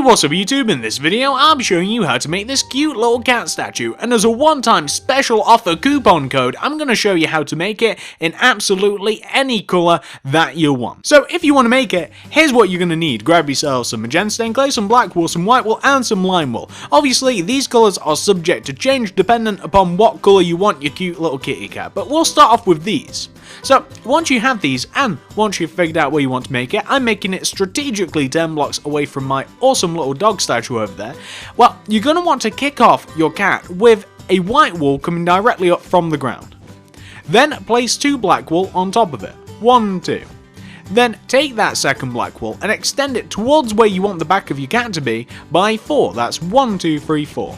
what's up YouTube? In this video I'll be showing you how to make this cute little cat statue, and as a one-time special offer coupon code I'm going to show you how to make it in absolutely any colour that you want. So if you want to make it, here's what you're going to need. Grab yourself some magenta stained clay, some black wool, some white wool and some lime wool. Obviously these colours are subject to change dependent upon what colour you want your cute little kitty cat, but we'll start off with these. So once you have these and once you've figured out where you want to make it, I'm making it strategically 10 blocks away from my awesome little dog statue over there. Well, you're going to want to kick off your cat with a white wool coming directly up from the ground. Then place 2 black wool on top of it. 1, 2. Then take that second black wool and extend it towards where you want the back of your cat to be by 4. That's 1, 2, 3, 4.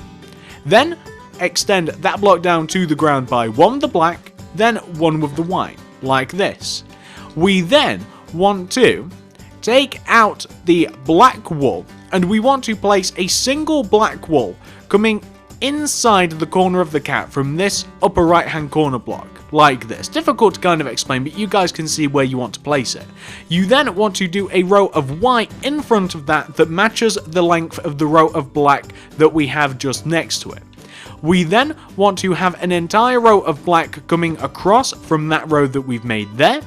Then extend that block down to the ground by 1 with the black, then 1 with the white, like this. We then want to take out the black wool and we want to place a single black wool coming inside the corner of the cat from this upper right hand corner block, like this. Difficult to kind of explain, but you guys can see where you want to place it. You then want to do a row of white in front of that matches the length of the row of black that we have just next to it. We then want to have an entire row of black coming across from that row that we've made there.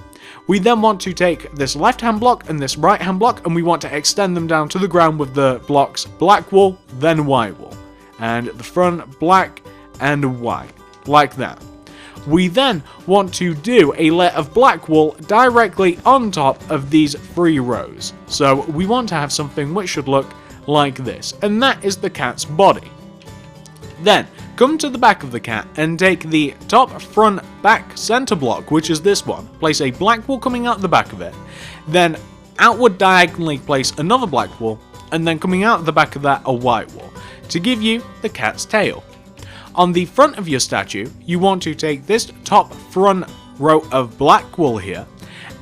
We then want to take this left hand block and this right hand block and we want to extend them down to the ground with the blocks black wool, then white wool. And the front black and white, like that. We then want to do a layer of black wool directly on top of these 3 rows. So we want to have something which should look like this, and that is the cat's body. Then come to the back of the cat and take the top, front, back, center block, which is this one. Place a black wool coming out the back of it. Then outward diagonally place another black wool, and then coming out the back of that a white wool, to give you the cat's tail. On the front of your statue, you want to take this top front row of black wool here,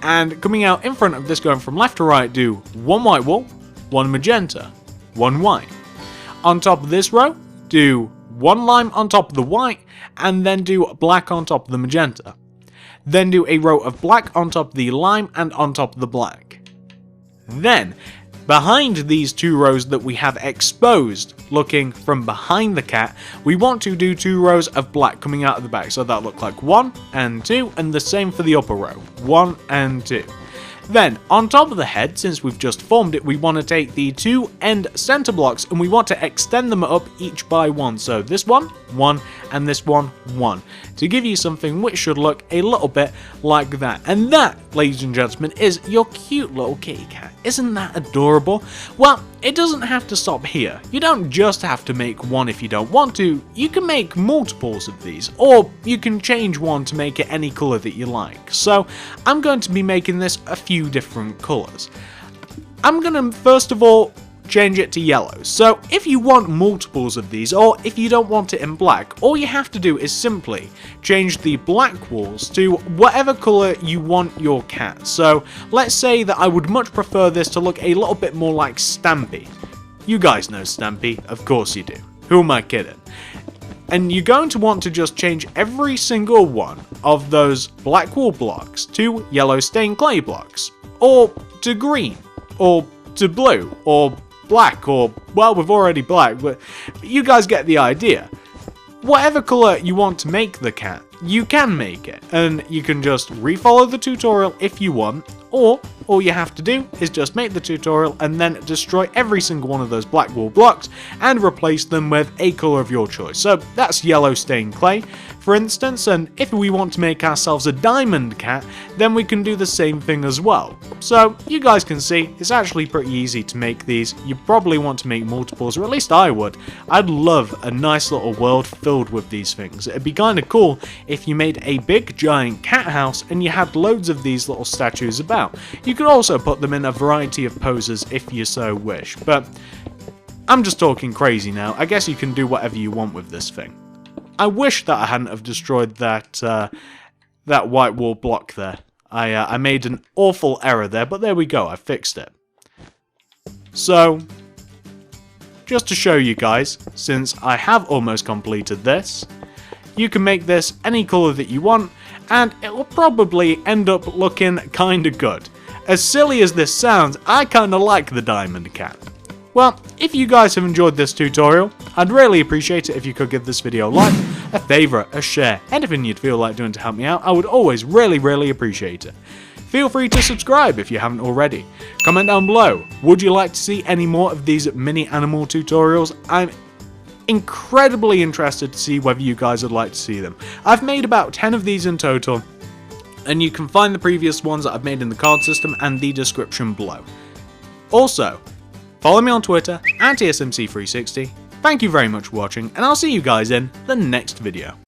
and coming out in front of this, going from left to right, do 1 white wool, 1 magenta, 1 white. On top of this row, do 1 lime on top of the white, and then do black on top of the magenta. Then do a row of black on top of the lime and on top of the black. Then, behind these 2 rows that we have exposed, looking from behind the cat, we want to do 2 rows of black coming out of the back, so that look like 1 and 2, and the same for the upper row, 1 and 2. Then, on top of the head, since we've just formed it, we want to take the 2 end center blocks and we want to extend them up each by 1. So this one, 1, and this one, 1. To give you something which should look a little bit like that. And that, ladies and gentlemen, is your cute little kitty cat. Isn't that adorable? Well, it doesn't have to stop here. You don't just have to make one if you don't want to. You can make multiples of these, or you can change one to make it any color that you like. So I'm going to be making this a few different colors. I'm going to first of all change it to yellow. So if you want multiples of these, or if you don't want it in black, all you have to do is simply change the black walls to whatever color you want your cat. So let's say that I would much prefer this to look a little bit more like Stampy. You guys know Stampy, of course you do. Who am I kidding? And you're going to want to just change every single one of those black wool blocks to yellow stained clay blocks, or to green, or to blue, or black, or, well, we've already black, but you guys get the idea. Whatever colour you want to make the cat, you can make it, and you can just refollow the tutorial if you want, or all you have to do is just make the tutorial and then destroy every single one of those black wool blocks and replace them with a colour of your choice. So that's yellow stained clay, for instance, and if we want to make ourselves a diamond cat, then we can do the same thing as well. So you guys can see, it's actually pretty easy to make these. You probably want to make multiples, or at least I would. I'd love a nice little world filled with these things. It'd be kind of cool if you made a big giant cat house and you had loads of these little statues about. You could also put them in a variety of poses if you so wish, but I'm just talking crazy now. I guess you can do whatever you want with this thing. I wish that I hadn't have destroyed that white wool block there. I made an awful error there, but there we go, I fixed it. So, just to show you guys, since I have almost completed this, you can make this any colour that you want, and it will probably end up looking kinda good. As silly as this sounds, I kinda like the diamond cat. Well, if you guys have enjoyed this tutorial, I'd really appreciate it if you could give this video a like, a favourite, a share, anything you'd feel like doing to help me out. I would always really appreciate it. Feel free to subscribe if you haven't already. Comment down below, would you like to see any more of these mini animal tutorials? I'm incredibly interested to see whether you guys would like to see them. I've made about 10 of these in total, and you can find the previous ones that I've made in the card system and the description below. Also, follow me on Twitter at TSMC360. Thank you very much for watching, and I'll see you guys in the next video.